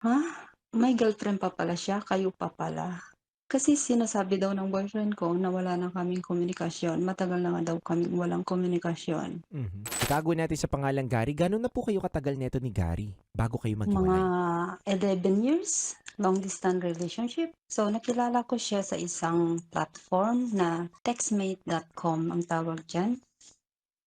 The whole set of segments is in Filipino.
Ha? May girlfriend pa pala siya, kayo pa pala. Kasi sinasabi daw ng boyfriend ko na wala na kaming komunikasyon, matagal na nga daw kaming walang komunikasyon. Itago natin sa pangalang Gary. Gano'n na po kayo katagal neto ni Gary bago kayo Mga maghiwalay? 11 years, long distance relationship. So nakilala ko siya sa isang platform na textmate.com ang tawag diyan.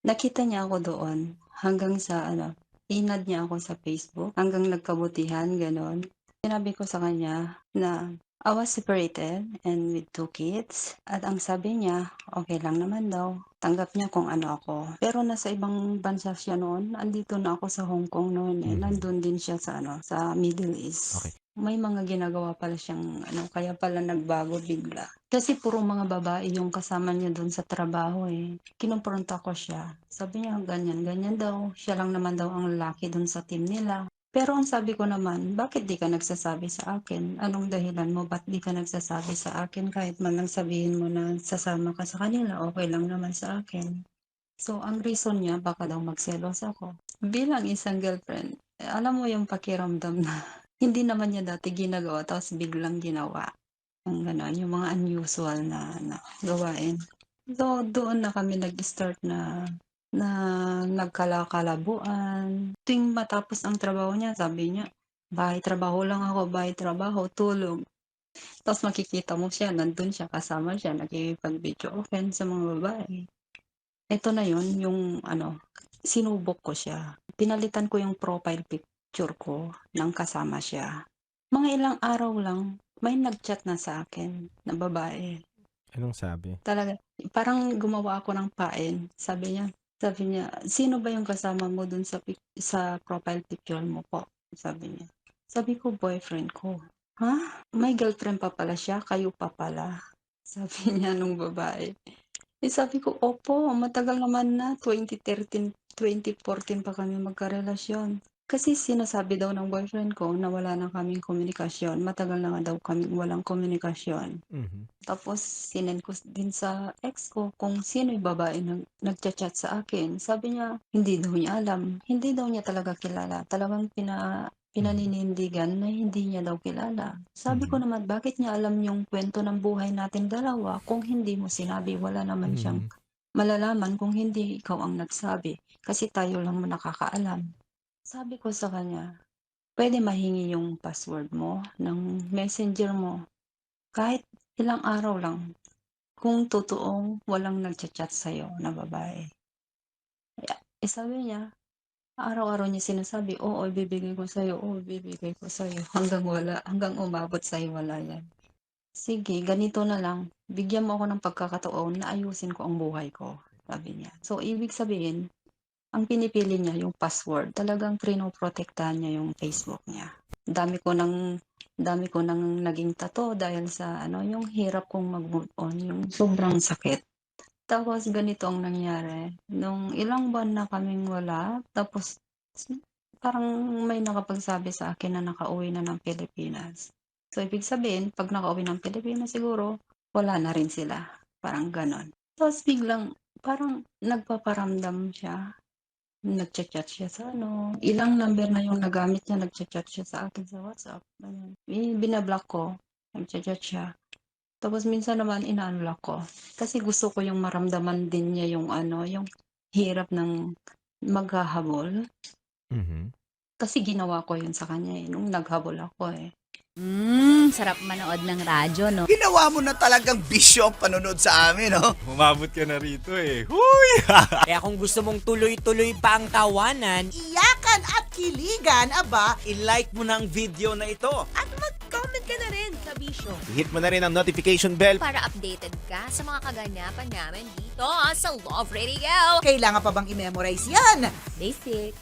Nakita niya ako doon hanggang sa ano, inad niya ako sa Facebook hanggang nagkabutihan gano'n. Sinabi ko sa kanya na I was separated and with 2 kids at ang sabi niya okey lang naman daw, tanggap niya kung ano ako. Pero nasa ibang bansa siya noon, andito na ako sa Hong Kong noon, eh, Mhm. nandun din siya sa ano, sa Middle Okey. East. May mga ginagawa pala siyang ano, kaya pala nagbago bigla. Kasi puro mga babae yung kasama niya dun sa trabaho, eh. Kinompronta ko siya, sabi niya ganyan, ganyan daw, siya lang naman daw ang lalaki dun sa team nila. Pero ang sabi ko naman, "Bakit 'di ka nagsasabi sa akin? Anong dahilan mo ba't 'di ka nagsasabi sa akin kahit man lang sabihin mo na sasama ka sa kanila, okey lang naman sa akin." So, ang reason niya baka daw magselos ako. Bilang isang girlfriend, alam mo yung pakiramdam na hindi naman niya dati ginagawa tapos biglang ginawa, yung gano'n, yung mga unusual na gawain. So, doon na kami nag-start na na nagkala-kalabuan. Tuwing matapos ang trabaho niya sabi niya, "Bahay trabaho lang ako, bahay trabaho, tulog." Tapos makikita mo siya nandun siya, kasama siya nakikipag-video open sa mga babae. Eto na yun, yung ano, sinubok ko siya. Pinalitan ko yung profile picture ko ng kasama siya. Mga ilang araw lang, may nag-chat na sa akin na babae. Anong sabi? Talaga parang gumawa ako ng pain, sabi niya, "Sino ba yung kasama mo dun sa profile picture mo po?" Sabi niya. Sabi ko, "Boyfriend ko." "Ha? May girlfriend pa pala siya, kayo pa pala?" Sabi niya nung babae. Eh, sabi ko, "Opo, matagal naman na, 2013, 2014 pa kami magkarelasyon." Kasi sinasabi daw ng boyfriend ko na wala na kaming komunikasyon, matagal na nga daw kaming walang komunikasyon. Mhm. Tapos sinend ko din sa ex ko kung sino yung babae nagcha-chat sa akin. Sabi niya hindi daw niya alam, hindi daw niya talaga kilala. Talagang Mhm. pinaninindigan na hindi niya daw kilala. Sabi ko Mhm. naman, bakit niya alam yung kwento ng buhay natin dalawa kung hindi mo sinabi? Wala naman siyang Mhm. malalaman kung hindi ikaw ang nagsabi, kasi tayo lang nakakaalam. Sabi ko sa kanya, "Puwede mahingi yung password mo ng Messenger mo, kahit ilang araw lang, kung totoong walang nagcha-chat sa'yo na babae." Sabi niya, araw-araw niya sinasabi, "Oo, ibibigay ko sa'yo, oo, ibibigay ko sa'yo." Hanggang wala, hanggang umabot sa hiwalayan. "Sige, ganito na lang, bigyan mo ako ng pagkakataon na ayusin ko ang buhay ko," sabi niya. So, ibig sabihin, ang pinipili niya yung password, talagang prinoprotektahan niya yung Facebook niya. Dami ko ng dami ko ng naging tattoo dahil sa ano, yung hirap kong mag-move on, yung sobrang sakit. Tapos ganito ang nangyari, nung ilang buwan na kaming wala, tapos parang may nakapagsabi sa akin na nakauwi na ng Pilipinas. So, ibig sabihin 'pag nakauwi ng Pilipinas siguro wala na rin sila, parang gano'n. Tapos biglang parang nagpaparamdam siya, nagcha-chat siya sa ano, ilang number na yung nagamit niya, nagcha-chat siya sa akin sa WhatsApp, gano'n. Eh, bina-block ko, nagcha-chat siya. Tapos minsan naman ina-unlock ko, kasi gusto ko yung maramdaman din niya yung ano, yung hirap ng maghahabol. Mhm. Kasi ginawa ko yun sa kanya, eh, nung naghabol ako, eh. Sarap manood ng radyo 'no? Ginawa mo na talagang bisyo ang panonood sa amin, no? Umabot ka na rito, eh. Huy! Kaya kung gusto mong tuloy-tuloy pa ang tawanan, Iyakan at kiligan, aba, I-like mo na ang video na ito. At mag-comment ka na rin sa Bisyo hit mo na rin ang notification bell. para updated ka sa mga kaganapan namin dito sa Love Radio. kailangan pa bang i-memorize yan? Basic.